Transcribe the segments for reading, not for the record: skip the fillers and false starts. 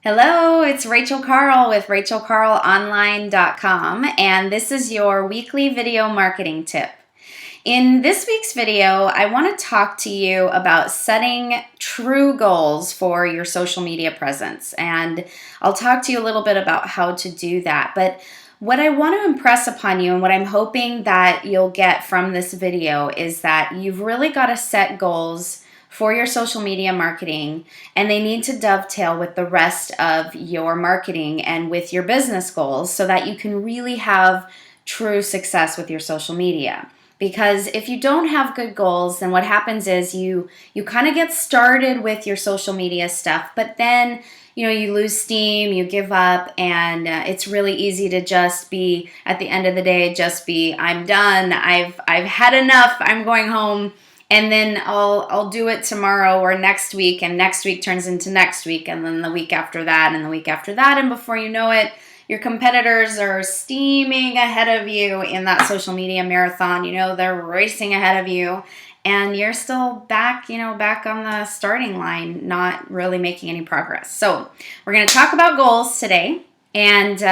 Hello, it's Rachel Karl with RachelKarlOnline.com, and this is your weekly video marketing tip. In this week's video, I want to talk to you about setting true goals for your social media presence, and I'll talk to you a little bit about how to do that. But what I want to impress upon you and what I'm hoping that you'll get from this video is that you've really got to set goals for your social media marketing, and they need to dovetail with the rest of your marketing and with your business goals so that you can really have true success with your social media. Because if you don't have good goals, then what happens is you kind of get started with your social media stuff, but then you lose steam, you give up, and it's really easy to just be, at the end of the day, I'm done, I've had enough, I'm going home. And then I'll do it tomorrow or next week, and next week turns into next week, and then the week after that, and the week after that, and before you know it, your competitors are steaming ahead of you in that social media marathon. They're racing ahead of you, and you're still back on the starting line, not really making any progress. So we're going to talk about goals today, and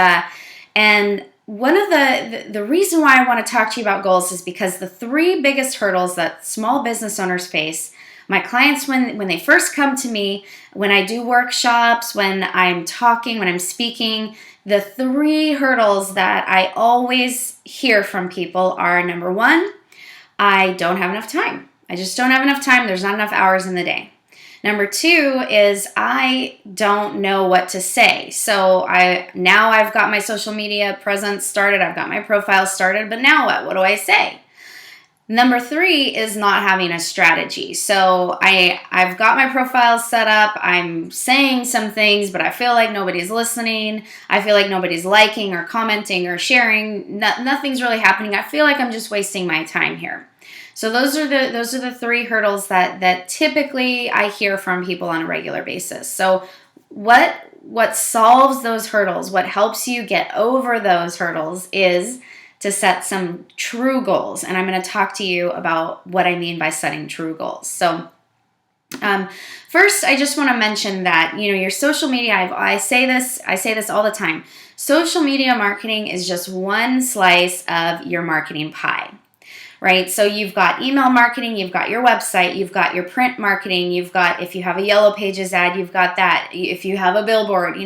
one of the reason why I want to talk to you about goals is because the three biggest hurdles that small business owners face, my clients when they first come to me, when I do workshops, when I'm talking, when I'm speaking, the three hurdles that I always hear from people are, number one, I don't have enough time. I just don't have enough time. There's not enough hours in the day. Number two is I don't know what to say. So now I've got my social media presence started. I've got my profile started, but now what? What do I say? Number three is not having a strategy. So I've got my profile set up. I'm saying some things, but I feel like nobody's listening. I feel like nobody's liking or commenting or sharing. Nothing's really happening. I feel like I'm just wasting my time here. So those are the three hurdles that typically I hear from people on a regular basis. So what solves those hurdles, what helps you get over those hurdles is to set some true goals. And I'm going to talk to you about what I mean by setting true goals. So first, I just want to mention that, your social media, I say this all the time. Social media marketing is just one slice of your marketing pie. Right? So you've got email marketing, you've got your website, you've got your print marketing, you've got, if you have a Yellow Pages ad, you've got that. If you have a billboard,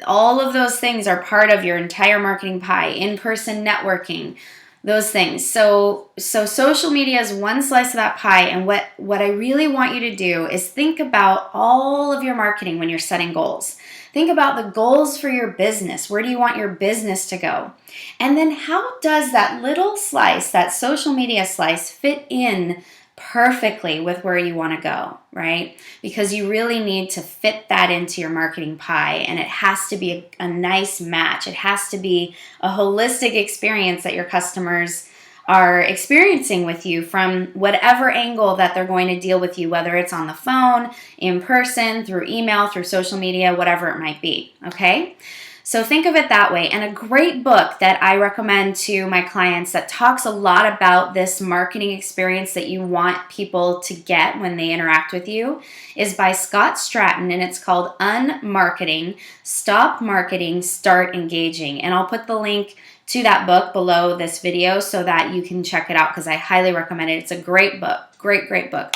all of those things are part of your entire marketing pie, in-person networking, those things. So social media is one slice of that pie, and what I really want you to do is think about all of your marketing when you're setting goals. Think about the goals for your business. Where do you want your business to go? And then how does that little slice, that social media slice, fit in perfectly with where you want to go, right? Because you really need to fit that into your marketing pie, and it has to be a nice match. It has to be a holistic experience that your customers are experiencing with you from whatever angle that they're going to deal with you, whether it's on the phone, in person, through email, through social media, whatever it might be, okay? So think of it that way. And a great book that I recommend to my clients that talks a lot about this marketing experience that you want people to get when they interact with you is by Scott Stratton, and it's called Unmarketing, Stop Marketing, Start Engaging. And I'll put the link to that book below this video so that you can check it out, because I highly recommend it. It's a great book, great book.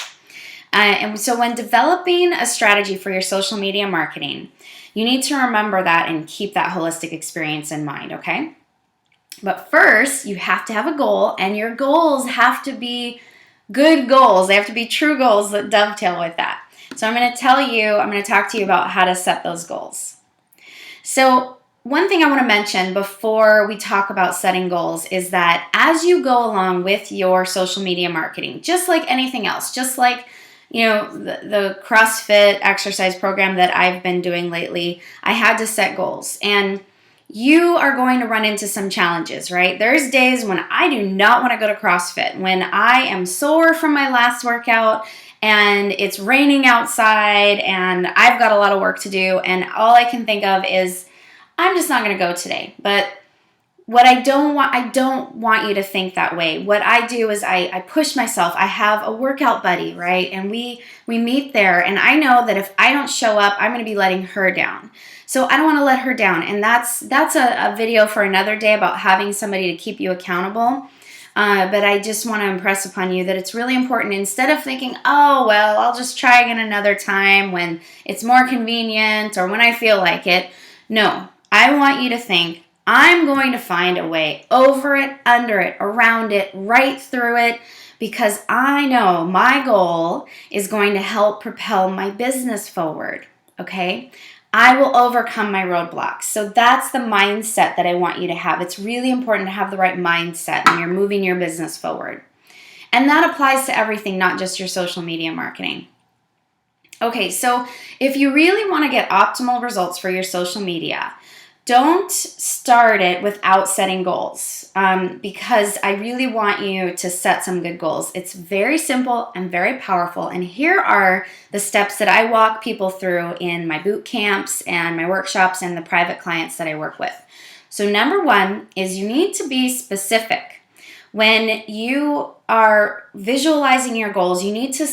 And so when developing a strategy for your social media marketing, you need to remember that and keep that holistic experience in mind, okay? But first, you have to have a goal, and your goals have to be good goals. They have to be true goals that dovetail with that. So I'm going to talk to you about how to set those goals. So one thing I want to mention before we talk about setting goals is that as you go along with your social media marketing, just like anything else, just like the CrossFit exercise program that I've been doing lately, I had to set goals. And you are going to run into some challenges, right? There's days when I do not want to go to CrossFit, when I am sore from my last workout and it's raining outside and I've got a lot of work to do, and all I can think of is I'm just not going to go today. But I don't want you to think that way. What I do is I push myself. I have a workout buddy, right? And we meet there, and I know that if I don't show up, I'm going to be letting her down. So I don't want to let her down. And that's a video for another day about having somebody to keep you accountable. But I just want to impress upon you that it's really important. Instead of thinking, oh, well, I'll just try again another time when it's more convenient or when I feel like it. No, I want you to think, I'm going to find a way over it, under it, around it, right through it, because I know my goal is going to help propel my business forward, okay? I will overcome my roadblocks. So that's the mindset that I want you to have. It's really important to have the right mindset when you're moving your business forward. And that applies to everything, not just your social media marketing. Okay, so if you really want to get optimal results for your social media, don't start it without setting goals, because I really want you to set some good goals. It's very simple and very powerful. And here are the steps that I walk people through in my boot camps and my workshops and the private clients that I work with. So number one is you need to be specific. When you are visualizing your goals, you need to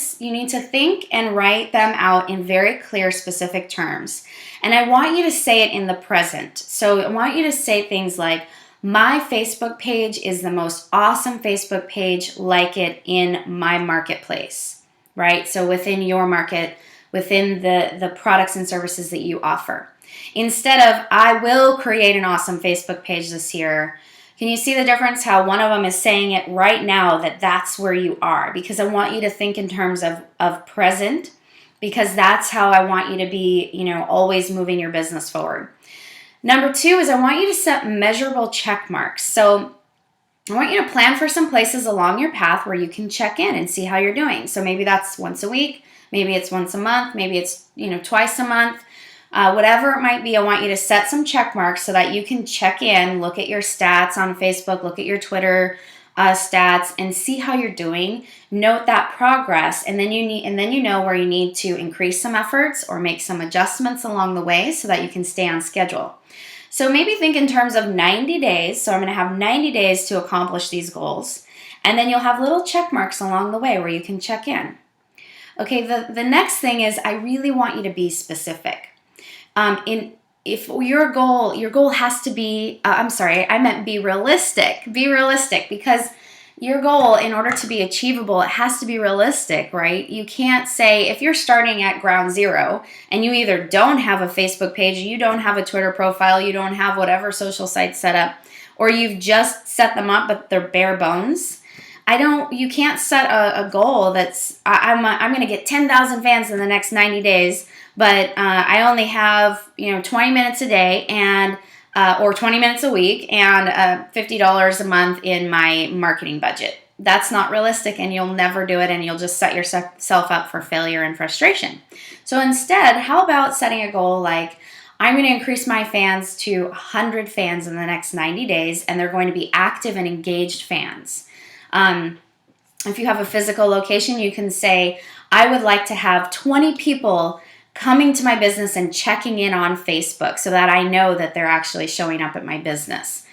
think and write them out in very clear, specific terms. And I want you to say it in the present. So I want you to say things like, my Facebook page is the most awesome Facebook page like it in my marketplace, right? So within your market, within the products and services that you offer. Instead of, I will create an awesome Facebook page this year. Can you see the difference? How one of them is saying it right now, that's where you are. Because I want you to think in terms of present, because that's how I want you to be, always moving your business forward. Number two is I want you to set measurable check marks. So I want you to plan for some places along your path where you can check in and see how you're doing. So maybe that's once a week, maybe it's once a month, maybe it's, twice a month. Whatever it might be, I want you to set some check marks so that you can check in, look at your stats on Facebook, look at your Twitter stats, and see how you're doing. Note that progress, and then you know where you need to increase some efforts or make some adjustments along the way so that you can stay on schedule. So maybe think in terms of 90 days. So I'm going to have 90 days to accomplish these goals, and then you'll have little check marks along the way where you can check in. Okay, the next thing is I really want you to be specific. If your goal has to be, be realistic. Be realistic, because your goal, in order to be achievable, it has to be realistic, right? You can't say, if you're starting at ground zero and you either don't have a Facebook page, you don't have a Twitter profile, you don't have whatever social site set up, or you've just set them up but they're bare bones. You can't set a goal that's, I'm going to get 10,000 fans in the next 90 days, but I only have 20 minutes a day and or 20 minutes a week and $50 a month in my marketing budget. That's not realistic, and you'll never do it, and you'll just set yourself up for failure and frustration. So instead, how about setting a goal like, I'm going to increase my fans to 100 fans in the next 90 days, and they're going to be active and engaged fans. If you have a physical location, you can say, I would like to have 20 people coming to my business and checking in on Facebook so that I know that they're actually showing up at my business.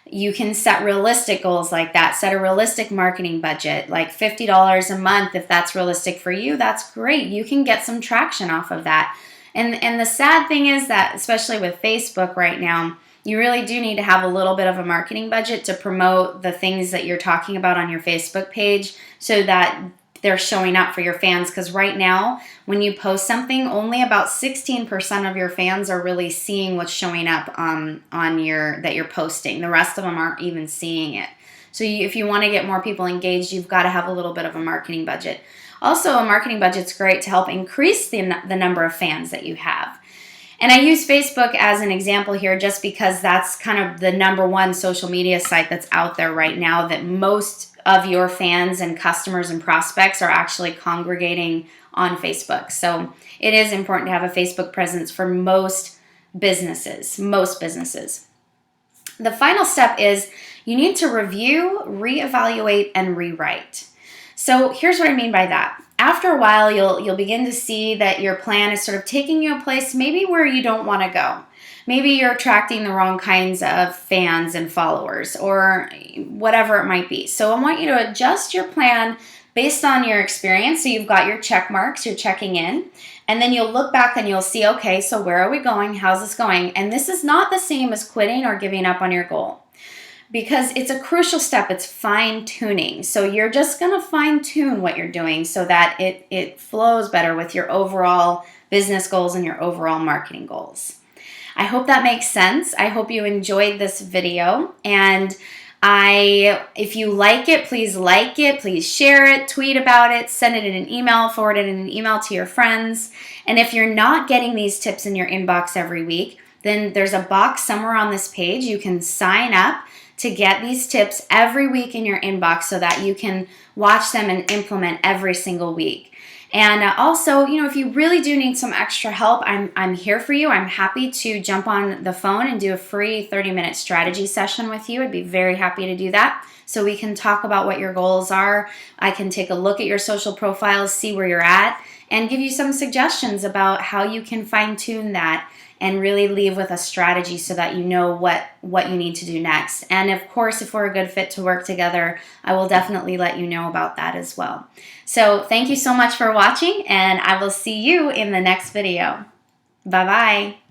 You can set realistic goals like that. Set a realistic marketing budget, like $50 a month. If that's realistic for you, that's great. You can get some traction off of that. And the sad thing is that, especially with Facebook right now, you really do need to have a little bit of a marketing budget to promote the things that you're talking about on your Facebook page so that they're showing up for your fans. Because right now, when you post something, only about 16% of your fans are really seeing what's showing up that you're posting. The rest of them aren't even seeing it. So if you want to get more people engaged, you've got to have a little bit of a marketing budget. Also, a marketing budget's great to help increase the number of fans that you have. And I use Facebook as an example here just because that's kind of the number one social media site that's out there right now that most of your fans and customers and prospects are actually congregating on Facebook. So it is important to have a Facebook presence for most businesses. The final step is you need to review, reevaluate, and rewrite. So here's what I mean by that. after a while, you'll begin to see that your plan is sort of taking you a place maybe where you don't want to go. Maybe you're attracting the wrong kinds of fans and followers or whatever it might be. So I want you to adjust your plan based on your experience. So you've got your check marks, you're checking in, and then you'll look back and you'll see, okay, so where are we going? How's this going? And this is not the same as quitting or giving up on your goal, because it's a crucial step. It's fine tuning. So you're just going to fine tune what you're doing so that it flows better with your overall business goals and your overall marketing goals. I hope that makes sense. I hope you enjoyed this video, and if you like it, please share it, tweet about it, send it in an email, forward it in an email to your friends. And if you're not getting these tips in your inbox every week, then there's a box somewhere on this page. You can sign up to get these tips every week in your inbox so that you can watch them and implement every single week. And also, if you really do need some extra help, I'm here for you. I'm happy to jump on the phone and do a free 30-minute strategy session with you. I'd be very happy to do that. So we can talk about what your goals are. I can take a look at your social profiles, see where you're at, and give you some suggestions about how you can fine-tune that and really leave with a strategy so that you know what you need to do next. And of course, if we're a good fit to work together, I will definitely let you know about that as well. So thank you so much for watching, and I will see you in the next video. Bye-bye.